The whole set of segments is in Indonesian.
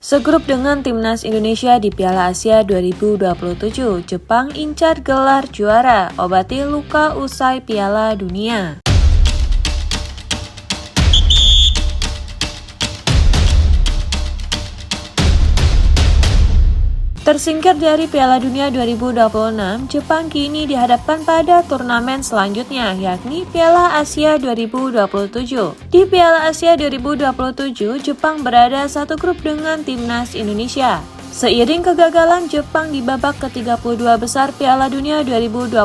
Segrup dengan timnas Indonesia di Piala Asia 2027, Jepang incar gelar juara, obati luka usai Piala Dunia. Tersingkir dari Piala Dunia 2026, Jepang kini dihadapkan pada turnamen selanjutnya, yakni Piala Asia 2027. Di Piala Asia 2027, Jepang berada satu grup dengan timnas Indonesia. Seiring kegagalan Jepang di babak ke-32 besar Piala Dunia 2026,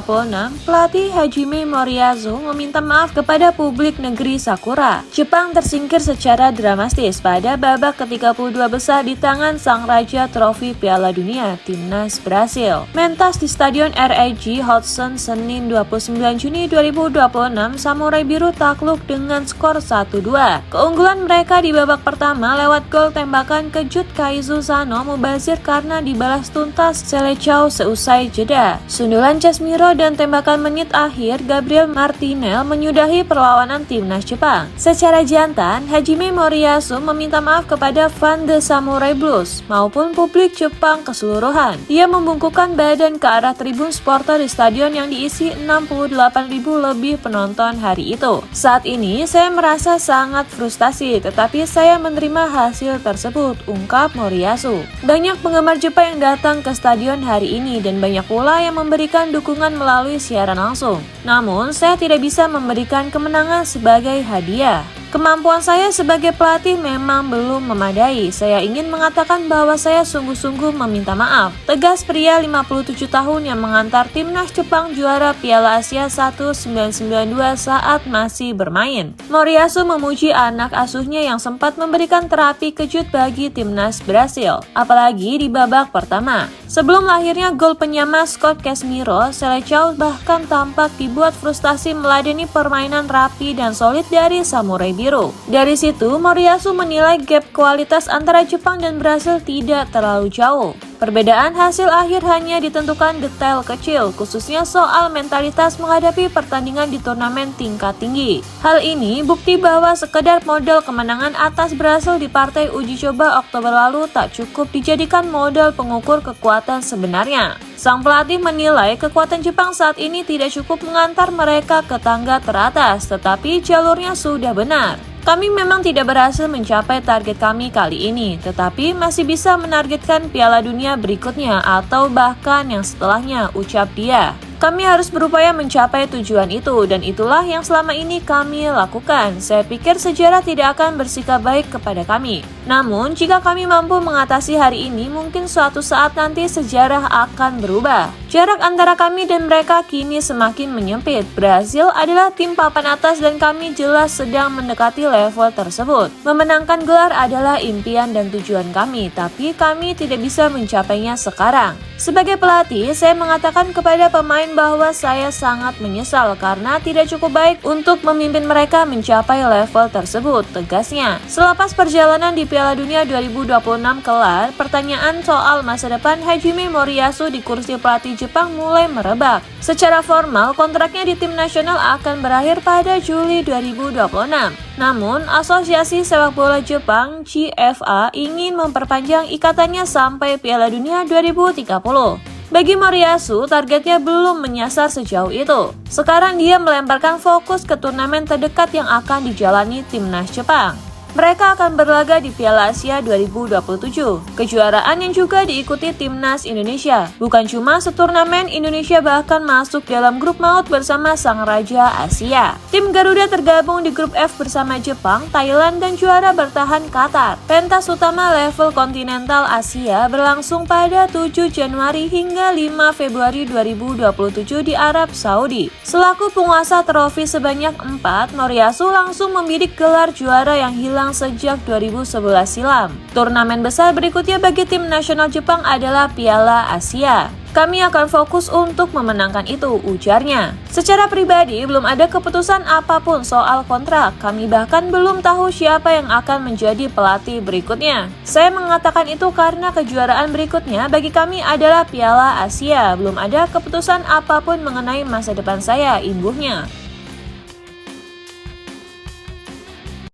pelatih Hajime Moriyasu meminta maaf kepada publik negeri Sakura. Jepang tersingkir secara dramatis pada babak ke-32 besar di tangan sang raja trofi Piala Dunia, timnas Brasil. Mentas di Stadion RAG Hudson Senin 29 Juni 2026, Samurai Biru takluk dengan skor 1-2. Keunggulan mereka di babak pertama lewat gol tembakan kejut Kaizu Sano karena dibalas tuntas Selecao seusai jeda. Sundulan Casemiro dan tembakan menit akhir Gabriel Martinelli menyudahi perlawanan timnas Jepang. Secara jantan, Hajime Moriyasu meminta maaf kepada fan The Samurai Blues maupun publik Jepang keseluruhan. Dia membungkukkan badan ke arah tribun supporter di stadion yang diisi 68.000 lebih penonton hari itu. Saat ini saya merasa sangat frustasi, tetapi saya menerima hasil tersebut, ungkap Moriyasu. Banyak penggemar Jepang yang datang ke stadion hari ini dan banyak pula yang memberikan dukungan melalui siaran langsung. Namun, saya tidak bisa memberikan kemenangan sebagai hadiah. Kemampuan saya sebagai pelatih memang belum memadai. Saya ingin mengatakan bahwa saya sungguh-sungguh meminta maaf. Tegas pria 57 tahun yang mengantar timnas Jepang juara Piala Asia 1992 saat masih bermain. Moriyasu memuji anak asuhnya yang sempat memberikan terapi kejut bagi timnas Brasil, apalagi di babak pertama. Sebelum lahirnya gol penyama Scott Casemiro, Selecao bahkan tampak dibuat frustasi meladeni permainan rapi dan solid dari Samurai Biru. Dari situ, Moriyasu menilai gap kualitas antara Jepang dan Brasil tidak terlalu jauh. Perbedaan hasil akhir hanya ditentukan detail kecil, khususnya soal mentalitas menghadapi pertandingan di turnamen tingkat tinggi. Hal ini bukti bahwa sekedar modal kemenangan atas Brasil di partai uji coba Oktober lalu tak cukup dijadikan modal pengukur kekuatan sebenarnya. Sang pelatih menilai kekuatan Jepang saat ini tidak cukup mengantar mereka ke tangga teratas, tetapi jalurnya sudah benar. Kami memang tidak berhasil mencapai target kami kali ini, tetapi masih bisa menargetkan Piala Dunia berikutnya atau bahkan yang setelahnya, ucap dia. Kami harus berupaya mencapai tujuan itu dan itulah yang selama ini kami lakukan. Saya pikir sejarah tidak akan bersikap baik kepada kami. Namun, jika kami mampu mengatasi hari ini, mungkin suatu saat nanti sejarah akan berubah. Jarak antara kami dan mereka kini semakin menyempit. Brasil adalah tim papan atas dan kami jelas sedang mendekati level tersebut. Memenangkan gelar adalah impian dan tujuan kami, tapi kami tidak bisa mencapainya sekarang. Sebagai pelatih, saya mengatakan kepada pemain bahwa saya sangat menyesal karena tidak cukup baik untuk memimpin mereka mencapai level tersebut, tegasnya. Selepas perjalanan di Piala Dunia 2026 kelar, pertanyaan soal masa depan Hajime Moriyasu di kursi pelatih Jepang mulai merebak. Secara formal, kontraknya di tim nasional akan berakhir pada Juli 2026. Namun, Asosiasi Sepak Bola Jepang (JFA) ingin memperpanjang ikatannya sampai Piala Dunia 2030. Bagi Moriyasu, targetnya belum menyasar sejauh itu. Sekarang dia melemparkan fokus ke turnamen terdekat yang akan dijalani timnas Jepang. Mereka akan berlaga di Piala Asia 2027, kejuaraan yang juga diikuti timnas Indonesia. Bukan cuma seturnamen, Indonesia bahkan masuk dalam grup maut bersama sang raja Asia. Tim Garuda tergabung di grup F bersama Jepang, Thailand, dan juara bertahan Qatar. Pentas utama level kontinental Asia berlangsung pada 7 Januari hingga 5 Februari 2027 di Arab Saudi. Selaku penguasa trofi sebanyak 4, Moriyasu langsung membidik gelar juara yang hilang sejak 2011 silam. Turnamen besar berikutnya bagi tim nasional Jepang adalah Piala Asia. Kami akan fokus untuk memenangkan itu, ujarnya. Secara pribadi, belum ada keputusan apapun soal kontrak. Kami bahkan belum tahu siapa yang akan menjadi pelatih berikutnya. Saya mengatakan itu karena kejuaraan berikutnya bagi kami adalah Piala Asia. Belum ada keputusan apapun mengenai masa depan saya, imbuhnya.